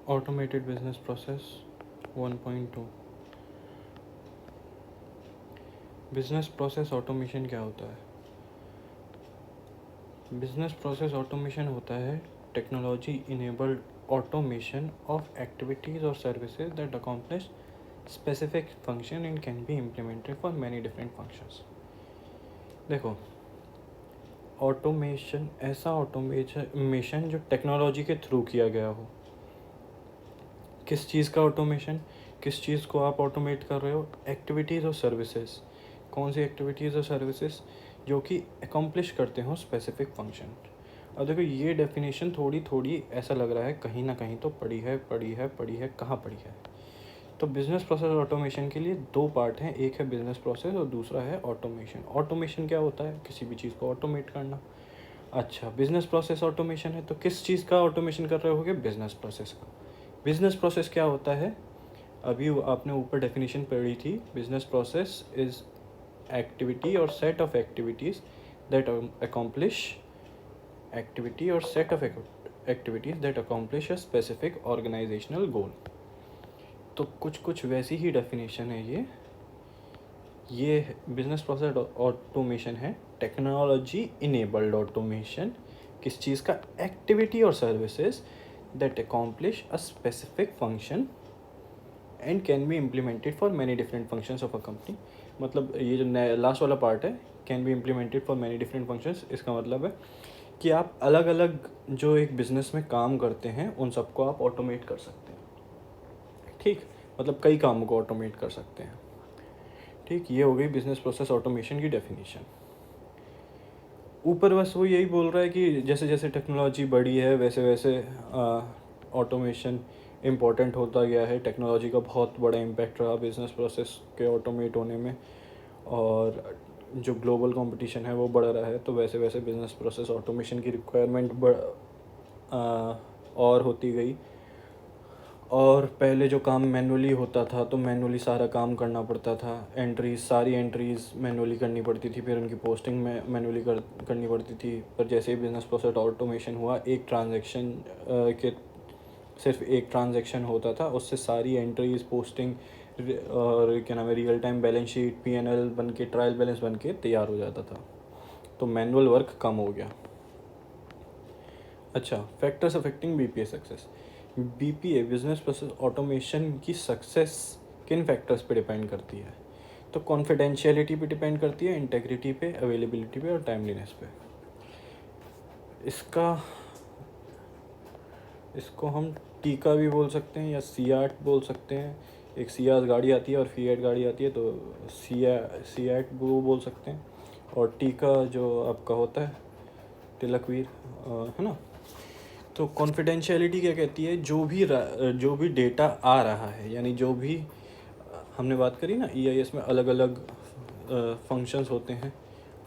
Automated business process 1.2। Business process automation क्या होता है? बिजनेस प्रोसेस ऑटोमेशन होता है technology enabled automation of activities और services that accomplish specific function and can be implemented for many different functions. देखो, automation ऐसा automation जो technology के थ्रू किया गया हो। किस चीज़ का ऑटोमेशन? किस चीज़ को आप ऑटोमेट कर रहे हो? एक्टिविटीज़ और सर्विसेज। कौन सी एक्टिविटीज़ और सर्विसेज? जो कि अकम्प्लिश करते हो स्पेसिफिक फंक्शन। अब देखो, ये डेफिनेशन थोड़ी थोड़ी ऐसा लग रहा है कहीं ना कहीं तो पढ़ी है, कहाँ पढ़ी है। तो बिज़नेस प्रोसेस ऑटोमेशन के लिए दो पार्ट हैं, एक है बिज़नेस प्रोसेस और दूसरा है ऑटोमेशन। ऑटोमेशन क्या होता है? किसी भी चीज़ को ऑटोमेट करना। अच्छा, बिज़नेस प्रोसेस ऑटोमेशन है तो किस चीज़ का ऑटोमेशन कर रहे होगे? बिज़नेस प्रोसेस का। बिज़नेस प्रोसेस क्या होता है? अभी आपने ऊपर डेफिनेशन पढ़ी थी। बिज़नेस प्रोसेस इज़ एक्टिविटी और set of activities that accomplish activity और set of activities that accomplish a specific organizational goal. तो कुछ वैसी ही डेफिनेशन है ये बिजनेस प्रोसेस ऑटोमेशन है टेक्नोलॉजी इनेबल्ड ऑटोमेशन। किस चीज़ का? एक्टिविटी और services that accomplish a specific function and can be implemented for many different functions of a company. मतलब ये जो लास्ट वाला पार्ट है, can be implemented for many different functions, इसका मतलब है कि आप अलग अलग जो एक बिज़नेस में काम करते हैं उन सबको आप ऑटोमेट कर सकते हैं। ठीक, मतलब कई कामों को ऑटोमेट कर सकते हैं। ठीक, ये हो गई बिजनेस प्रोसेस ऑटोमेशन की डेफिनेशन। ऊपर बस वो यही बोल रहा है कि जैसे जैसे टेक्नोलॉजी बढ़ी है वैसे वैसे ऑटोमेशन इम्पॉर्टेंट होता गया है। टेक्नोलॉजी का बहुत बड़ा इम्पैक्ट रहा बिज़नेस प्रोसेस के ऑटोमेट होने में, और जो ग्लोबल कंपटीशन है वो बढ़ रहा है, तो वैसे वैसे बिज़नेस प्रोसेस ऑटोमेशन की रिक्वायरमेंट और होती गई। और पहले जो काम मैनुअली होता था तो मैनुअली सारा काम करना पड़ता था। सारी एंट्रीज़ मैनुअली करनी पड़ती थी, फिर उनकी पोस्टिंग में मैनुअली करनी पड़ती थी। पर जैसे ही बिज़नेस प्रोसेस ऑटोमेशन हुआ, एक ट्रांजैक्शन के सिर्फ एक ट्रांजैक्शन होता था, उससे सारी एंट्रीज़, पोस्टिंग और क्या नाम है, real time balance sheet, P&L बन के, ट्रायल बैलेंस बन के तैयार हो जाता था। तो मैनुअल वर्क कम हो गया। अच्छा, factors affecting BPA success. BPA business process automation की सक्सेस किन फैक्टर्स पे डिपेंड करती है? तो कॉन्फिडेंशियलिटी पे डिपेंड करती है, इंटेग्रिटी पे, अवेलेबिलिटी पे और टाइमलीनेस पे। इसका इसको हम टीका भी बोल सकते हैं या सियाट बोल सकते हैं। एक सियास गाड़ी आती है और फिएट गाड़ी आती है, तो सियाट वो बोल सकते हैं। और टीका जो आपका होता है तिलकवीर, है ना। तो कॉन्फिडेंशियलिटी क्या कहती है? जो भी डेटा आ रहा है, यानी जो भी हमने बात करी ना, EIS में अलग अलग फंक्शंस होते हैं,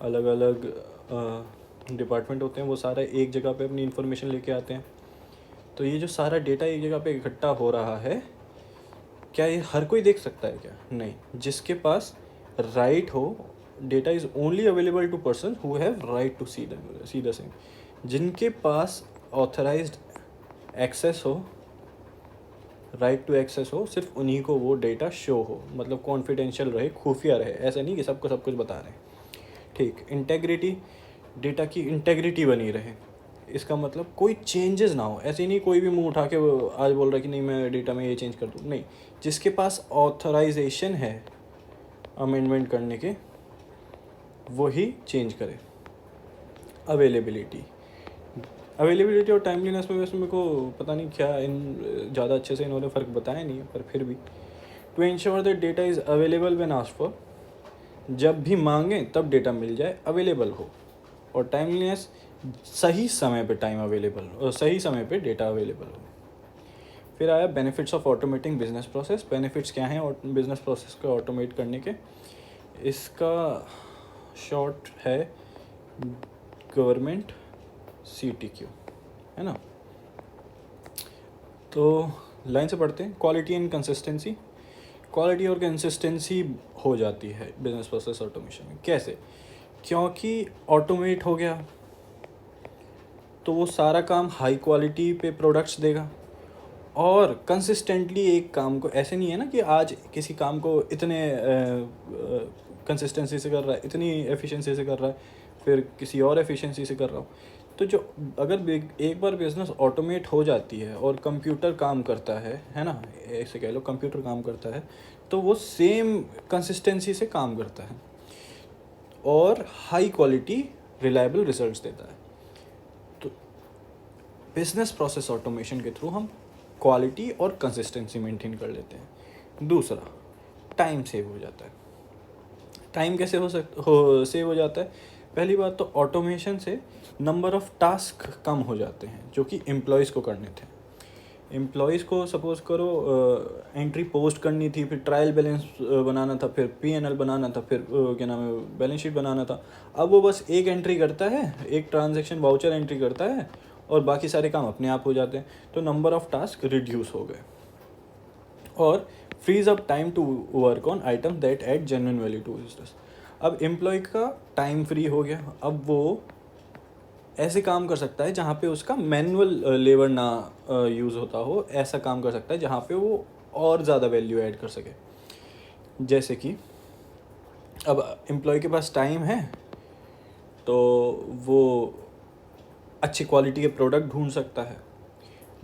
अलग अलग डिपार्टमेंट होते हैं, वो सारा एक जगह पे अपनी इन्फॉर्मेशन लेके आते हैं। तो ये जो सारा डेटा एक जगह पे इकट्ठा हो रहा है, क्या ये हर कोई देख सकता है? क्या नहीं। जिसके पास राइट हो, data is only available to person who have right to see the same. जिनके पास ऑथराइज्ड एक्सेस हो, राइट टू एक्सेस हो, सिर्फ उन्हीं को वो डेटा शो हो। मतलब कॉन्फिडेंशियल रहे, खुफिया रहे, ऐसा नहीं कि सबको सब कुछ बता रहे हैं। ठीक, इंटेग्रिटी, डेटा की इंटेग्रिटी बनी रहे। इसका मतलब कोई चेंजेस ना हो। ऐसे नहीं कोई भी मुंह उठा के वो आज बोल रहा है कि नहीं मैं डेटा में ये चेंज कर दूँ, नहीं। जिसके पास ऑथराइजेशन है अमेंडमेंट करने के, वही चेंज करे। अवेलेबिलिटी और टाइमलीनेस में वैसे मेरे को पता नहीं क्या इन ज़्यादा अच्छे से इन्होंने फ़र्क बताया नहीं है, पर फिर भी to ensure that data is available when asked for, जब भी मांगें तब डेटा मिल जाए, अवेलेबल हो। और टाइमलीनेस, सही समय पे टाइम अवेलेबल और सही समय पे डेटा अवेलेबल हो। फिर आया benefits of automating business process. Benefits क्या हैं और बिजनेस प्रोसेस को ऑटोमेट करने के? इसका शॉर्ट है गवर्नमेंट CTQ, है ना। तो लाइन से पढ़ते हैं। Quality and consistency. क्वालिटी और कंसिस्टेंसी हो जाती है बिजनेस प्रोसेस ऑटोमेशन में। कैसे? क्योंकि ऑटोमेट हो गया तो वो सारा काम हाई क्वालिटी पे प्रोडक्ट्स देगा, और कंसिस्टेंटली एक काम को, ऐसे नहीं है ना कि आज किसी काम को इतने कंसिस्टेंसी से कर रहा है, इतनी एफिशिएंसी से कर रहा है, फिर किसी और एफिशिएंसी से कर रहा हूँ। तो जो अगर एक बार बिजनेस ऑटोमेट हो जाती है और कंप्यूटर काम करता है ना, ऐसे कह लो कंप्यूटर काम करता है, तो वो सेम कंसिस्टेंसी से काम करता है और हाई क्वालिटी रिलायबल रिजल्ट्स देता है। तो बिजनेस प्रोसेस ऑटोमेशन के थ्रू हम क्वालिटी और कंसिस्टेंसी मेंटेन कर लेते हैं। दूसरा, टाइम सेव हो जाता है। टाइम कैसे सेव हो जाता है? पहली बात तो ऑटोमेशन से नंबर ऑफ़ टास्क कम हो जाते हैं जो कि एम्प्लॉयज़ को करने थे। एम्प्लॉयज़ को सपोज़ करो एंट्री पोस्ट करनी थी, फिर ट्रायल बैलेंस बनाना था, फिर P&L बनाना था, फिर क्या नाम है बैलेंस शीट बनाना था। अब वो बस एक एंट्री करता है, एक ट्रांजैक्शन वाउचर एंट्री करता है और बाकी सारे काम अपने आप हो जाते हैं। तो नंबर ऑफ़ टास्क रिड्यूस हो गए और frees up time to work on item that add genuine value to business. अब एम्प्लॉय का टाइम फ्री हो गया, अब वो ऐसे काम कर सकता है जहाँ पे उसका मैनुअल लेबर ना यूज़ होता हो, ऐसा काम कर सकता है जहाँ पे वो और ज़्यादा वैल्यू ऐड कर सके। जैसे कि अब एम्प्लॉय के पास टाइम है तो वो अच्छी क्वालिटी के प्रोडक्ट ढूंढ सकता है,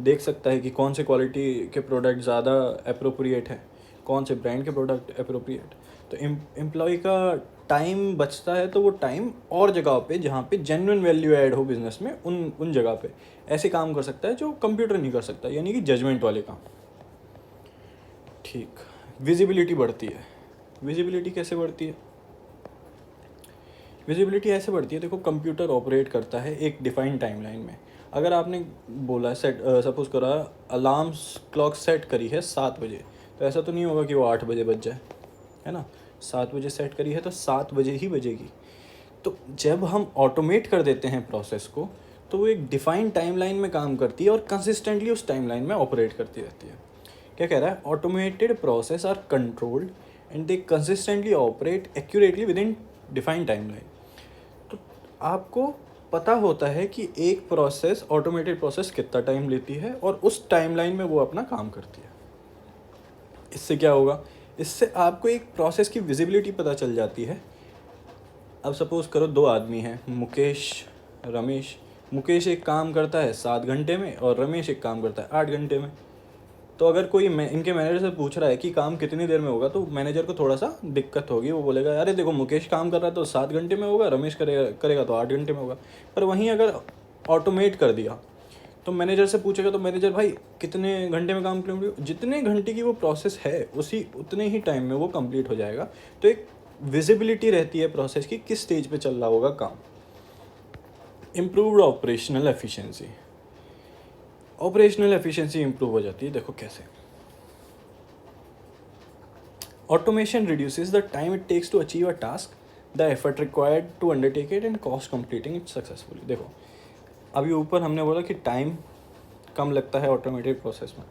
देख सकता है कि कौन से क्वालिटी के प्रोडक्ट ज़्यादा अप्रोप्रिएट है, कौन से ब्रांड के प्रोडक्ट अप्रोप्रिएट। तो एम्प्लॉय का टाइम बचता है, तो वो टाइम और जगह पे जहाँ पे जेन्युइन वैल्यू ऐड हो बिजनेस में, उन जगह पे ऐसे काम कर सकता है जो कंप्यूटर नहीं कर सकता, यानी कि जजमेंट वाले काम। ठीक, विजिबिलिटी बढ़ती है। विजिबिलिटी कैसे बढ़ती है? विजिबिलिटी ऐसे बढ़ती है, देखो कंप्यूटर ऑपरेट करता है एक डिफाइंड टाइमलाइन में। अगर आपने बोला सपोज करा अलार्म क्लॉक सेट करी है 7 बजे, तो ऐसा तो नहीं होगा कि वो 8 बजे बज जाए, है ना। 7 बजे सेट करी है तो 7 बजे ही बजेगी। तो जब हम ऑटोमेट कर देते हैं प्रोसेस को, तो वो एक डिफाइंड टाइमलाइन में काम करती है और कंसिस्टेंटली उस टाइमलाइन में ऑपरेट करती रहती है। क्या कह रहा है? Automated process are controlled and they consistently operate accurately within defined timeline. तो आपको पता होता है कि एक प्रोसेस, ऑटोमेटेड प्रोसेस कितना टाइम लेती है और उस टाइमलाइन में वो अपना काम करती है। इससे क्या होगा? इससे आपको एक प्रोसेस की विजिबिलिटी पता चल जाती है। अब सपोज़ करो 2 आदमी हैं, मुकेश, रमेश। मुकेश एक काम करता है 7 घंटे में और रमेश एक काम करता है 8 घंटे में। तो अगर कोई इनके मैनेजर से पूछ रहा है कि काम कितनी देर में होगा, तो मैनेजर को थोड़ा सा दिक्कत होगी। वो बोलेगा अरे देखो मुकेश काम कर रहा है तो 7 घंटे में होगा, रमेश करेगा तो 8 घंटे में होगा। पर वहीं अगर ऑटोमेट कर दिया तो मैनेजर से पूछेगा तो मैनेजर भाई कितने घंटे में काम कंप्लीट, जितने घंटे की वो प्रोसेस है उसी उतने ही टाइम में वो कंप्लीट हो जाएगा। तो एक विजिबिलिटी रहती है प्रोसेस की, किस स्टेज पे चल रहा होगा काम। Improved operational efficiency. Operational efficiency improve हो जाती है, देखो कैसे। Automation reduces the time it takes to achieve a task, the effort required to undertake it and cost completing it successfully. देखो अभी ऊपर हमने बोला कि टाइम कम लगता है ऑटोमेटेड प्रोसेस में,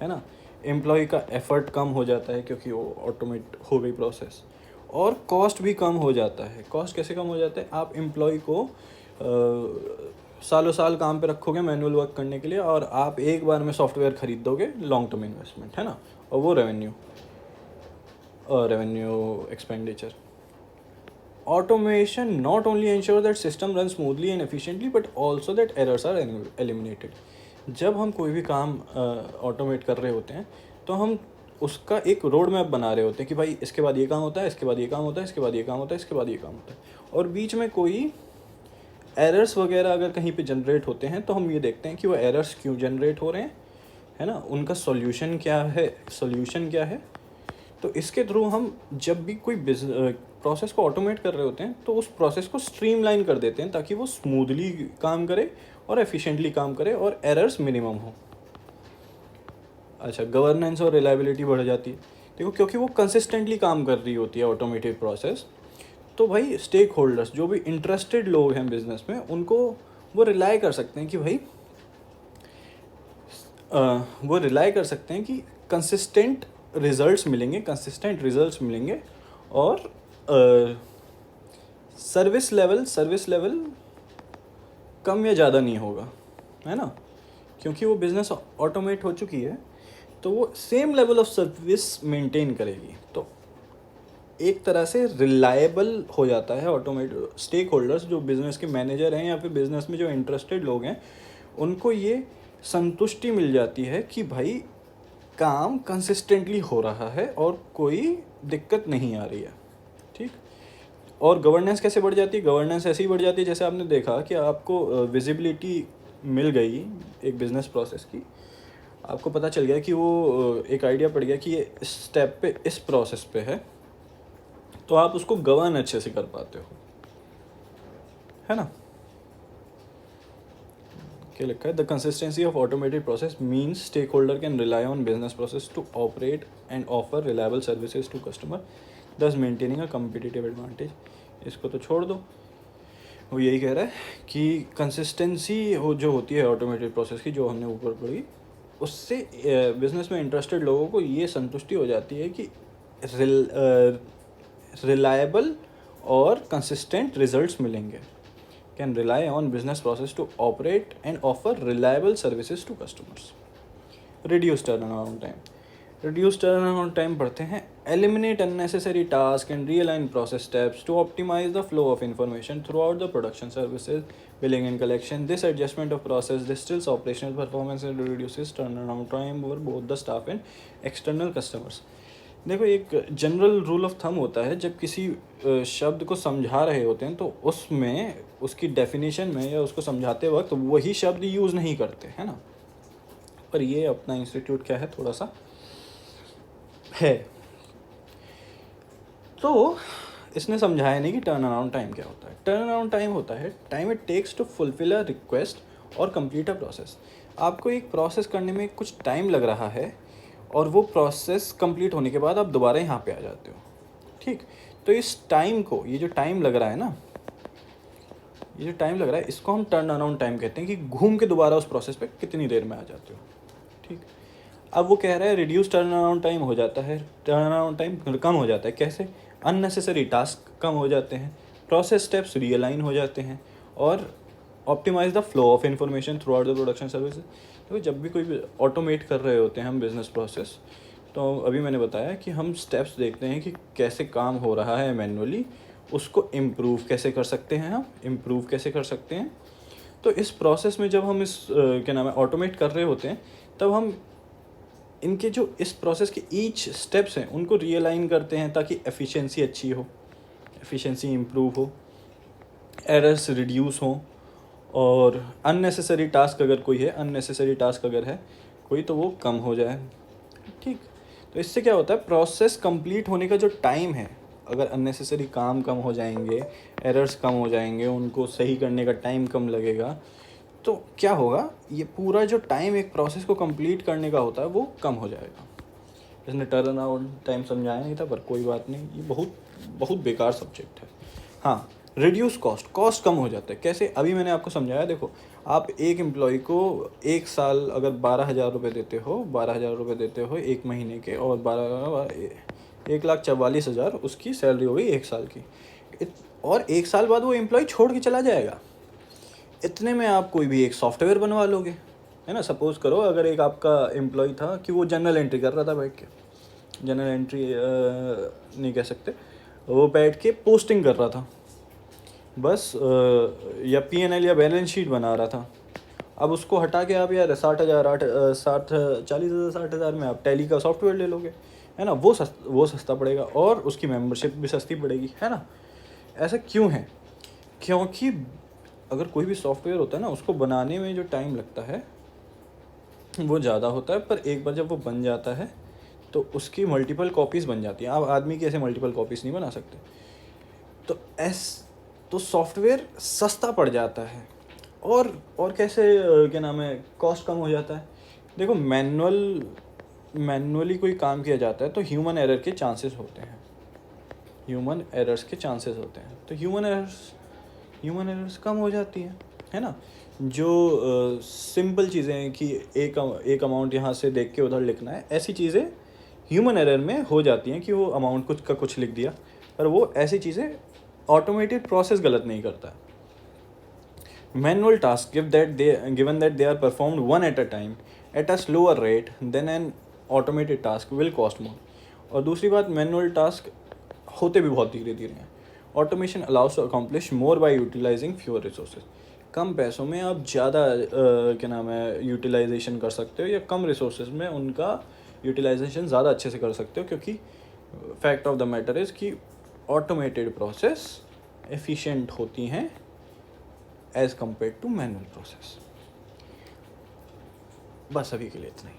है ना। एम्प्लॉय का एफर्ट कम हो जाता है क्योंकि वो ऑटोमेट हो गई प्रोसेस, और कॉस्ट भी कम हो जाता है। कॉस्ट कैसे कम हो जाता है? आप एम्प्लॉय को सालों साल काम पे रखोगे मैनुअल वर्क करने के लिए, और आप एक बार में सॉफ्टवेयर खरीद दोगे, लॉन्ग टर्म इन्वेस्टमेंट, है ना। और वो revenue expenditure. Automation not only ensure that system runs smoothly and efficiently but also that errors are eliminated. जब हम कोई भी काम ऑटोमेट कर रहे होते हैं तो हम उसका एक रोड मैप बना रहे होते हैं कि भाई इसके बाद ये काम होता है, इसके बाद ये काम होता है, इसके बाद ये काम होता है, इसके बाद ये काम होता है। और बीच में कोई एरर्स वगैरह अगर कहीं पे जनरेट होते हैं तो हम ये देखते हैं कि वो एरर्स क्यों जनरेट हो रहे हैं, है ना, उनका सॉल्यूशन क्या है। तो इसके थ्रू हम जब भी कोई प्रोसेस को ऑटोमेट कर रहे होते हैं तो उस प्रोसेस को स्ट्रीमलाइन कर देते हैं ताकि वो स्मूथली काम करे और एफिशिएंटली काम करे और एरर्स मिनिमम हो। अच्छा, गवर्नेंस और रिलायबिलिटी बढ़ जाती है, देखो क्योंकि वो कंसिस्टेंटली काम कर रही होती है ऑटोमेटेड प्रोसेस। तो भाई स्टेक होल्डर्स, जो भी इंटरेस्टेड लोग हैं बिजनेस में, उनको वो रिलाई कर सकते हैं कि भाई कंसिस्टेंट रिजल्ट्स मिलेंगे और सर्विस लेवल कम या ज़्यादा नहीं होगा, है ना। क्योंकि वो बिज़नेस ऑटोमेट हो चुकी है तो वो same level of service maintain करेगी। तो एक तरह से रिलायबल हो जाता है ऑटोमेट। स्टेक होल्डर्स जो बिज़नेस के मैनेजर हैं या फिर बिज़नेस में जो इंटरेस्टेड लोग हैं उनको ये संतुष्टि मिल जाती है कि भाई काम कंसिस्टेंटली हो रहा है और कोई दिक्कत नहीं आ रही है। ठीक। और गवर्नेंस कैसे बढ़ जाती है? गवर्नेंस ऐसे ही बढ़ जाती है जैसे आपने देखा कि आपको विजिबिलिटी मिल गई एक बिज़नेस प्रोसेस की। आपको पता चल गया कि वो एक आइडिया पड़ गया कि ये इस स्टेप पे इस प्रोसेस पे है, तो आप उसको गवर्न अच्छे से कर पाते हो, है ना। क्या लिखा है? The consistency of automated process means stakeholder can rely on business process to operate and offer reliable services to customer, thus maintaining a competitive advantage. इसको तो छोड़ दो, वो यही कह रहा है कि कंसिस्टेंसी हो जो होती है ऑटोमेटेड प्रोसेस की, जो हमने ऊपर पढ़ी, उससे बिजनेस में इंटरेस्टेड लोगों को ये संतुष्टि हो जाती है कि रिलायबल और कंसिस्टेंट रिजल्ट्स मिलेंगे। Can rely on business process to operate and offer reliable services to customers. Reduce turnaround time. Reduce turnaround time पढ़ते हैं। Eliminate unnecessary task and realign process steps to optimise the flow of information throughout the production services, billing and collection. This adjustment of process distils operational performance and reduces turnaround time over both the staff and external customers. देखो, एक general rule of thumb होता है, जब किसी शब्द को समझा रहे होते हैं तो उसमें उसकी डेफिनेशन में या उसको समझाते वक्त वही शब्द यूज़ नहीं करते, है ना। पर ये अपना इंस्टीट्यूट क्या है, थोड़ा सा है। तो इसने समझाया नहीं कि टर्न अराउंड टाइम क्या होता है। टर्न अराउंड टाइम होता है time it takes to fulfil a request और कंप्लीट अ प्रोसेस। आपको एक प्रोसेस करने में कुछ टाइम लग रहा है और वो प्रोसेस कंप्लीट होने के बाद आप दोबारा यहाँ पे आ जाते हो। ठीक। तो इस टाइम को, ये जो टाइम लग रहा है ना, ये जो टाइम लग रहा है, इसको हम टर्न अराउंड टाइम कहते हैं कि घूम के दोबारा उस प्रोसेस पे कितनी देर में आ जाते हो। ठीक। अब वो कह रहा है रिड्यूस टर्न अराउंड टाइम हो जाता है, टर्न अराउंड टाइम कम हो जाता है। कैसे? अननेसेसरी टास्क कम हो जाते हैं, प्रोसेस स्टेप्स रियलाइन हो जाते हैं और optimise the flow of information throughout the production service. तो जब भी कोई ऑटोमेट कर रहे होते हैं हम बिज़नेस प्रोसेस, तो अभी मैंने बताया कि हम स्टेप्स देखते हैं कि कैसे काम हो रहा है मैनुअली, उसको इम्प्रूव कैसे कर सकते हैं, हम इम्प्रूव कैसे कर सकते हैं। तो इस प्रोसेस में जब हम इस क्या नाम है ऑटोमेट कर रहे होते हैं, तब हम इनके जो इस प्रोसेस के ईच स्टेप्स हैं उनको रियलाइन करते हैं ताकि एफिशिएंसी अच्छी हो, एफिशिएंसी इम्प्रूव हो, एरर्स रिड्यूस हों और अननेसेसरी टास्क अगर कोई है, अननेसेसरी टास्क अगर है कोई, तो वो कम हो जाए। ठीक। तो इससे क्या होता है, प्रोसेस कंप्लीट होने का जो टाइम है, अगर अननेसेसरी काम कम हो जाएंगे, एरर्स कम हो जाएंगे, उनको सही करने का टाइम कम लगेगा, तो क्या होगा, ये पूरा जो टाइम एक प्रोसेस को कंप्लीट करने का होता है वो कम हो जाएगा। इसने टर्न अराउंड टाइम समझाया नहीं था, पर कोई बात नहीं, ये बहुत बहुत बेकार सब्जेक्ट है। हाँ, रिड्यूस कॉस्ट, कॉस्ट कम हो जाता है। कैसे? अभी मैंने आपको समझाया। देखो, आप एक एम्प्लॉय को एक साल अगर 12,000 रुपये देते हो, 12,000 रुपये देते हो एक महीने के, और 1,44,000 उसकी सैलरी हो गई एक साल की, और एक साल बाद वो एम्प्लॉय छोड़ के चला जाएगा। इतने में आप कोई भी एक सॉफ्टवेयर बनवा लोगे, है ना। सपोज़ करो अगर एक आपका एम्प्लॉय था कि वो जनरल एंट्री कर रहा था बैठ के, जनरल एंट्री नहीं कह सकते, वो बैठ के पोस्टिंग कर रहा था बस, या P&L या बैलेंस शीट बना रहा था। अब उसको हटा के आप यार 40,000 में आप टैली का सॉफ्टवेयर ले लोगे, है ना। वो सस्ता पड़ेगा और उसकी मेंबरशिप भी सस्ती पड़ेगी, है ना। ऐसा क्यों है? क्योंकि अगर कोई भी सॉफ्टवेयर होता है ना, उसको बनाने में जो टाइम लगता है वो ज़्यादा होता है, पर एक बार जब वो बन जाता है तो उसकी मल्टीपल कॉपीज़ बन जाती हैं। आप आदमी की ऐसे मल्टीपल कॉपीज़ नहीं बना सकते। तो सॉफ्टवेयर सस्ता पड़ जाता है। और कैसे क्या नाम है, कॉस्ट कम हो जाता है। देखो, मैनुअली कोई काम किया जाता है तो ह्यूमन एरर के चांसेस होते हैं, ह्यूमन एरर्स के चांसेस होते हैं। तो ह्यूमन एरर्स कम हो जाती हैं, है ना। जो सिंपल चीज़ें हैं कि एक अमाउंट यहाँ से देख के उधर लिखना है, ऐसी चीज़ें ह्यूमन एरर में हो जाती हैं कि वो अमाउंट कुछ का कुछ लिख दिया, पर वो ऐसी चीज़ें ऑटोमेटेड प्रोसेस गलत नहीं करता। Manual tasks given that they are performed one at a time at a slower rate than an automated task will cost more. और दूसरी बात, मैनुअल टास्क होते भी बहुत धीरे धीरे हैं. Automation allows to accomplish more by utilizing fewer resources. कम पैसों में आप ज़्यादा क्या नाम है यूटिलाइजेशन कर सकते हो, या कम रिसोर्सेज में उनका यूटिलाइजेशन ज़्यादा अच्छे से कर सकते हो, क्योंकि fact of the matter is कि ऑटोमेटेड प्रोसेस एफिशिएंट होती हैं as compare to manual process. बस अभी के लिए इतना ही.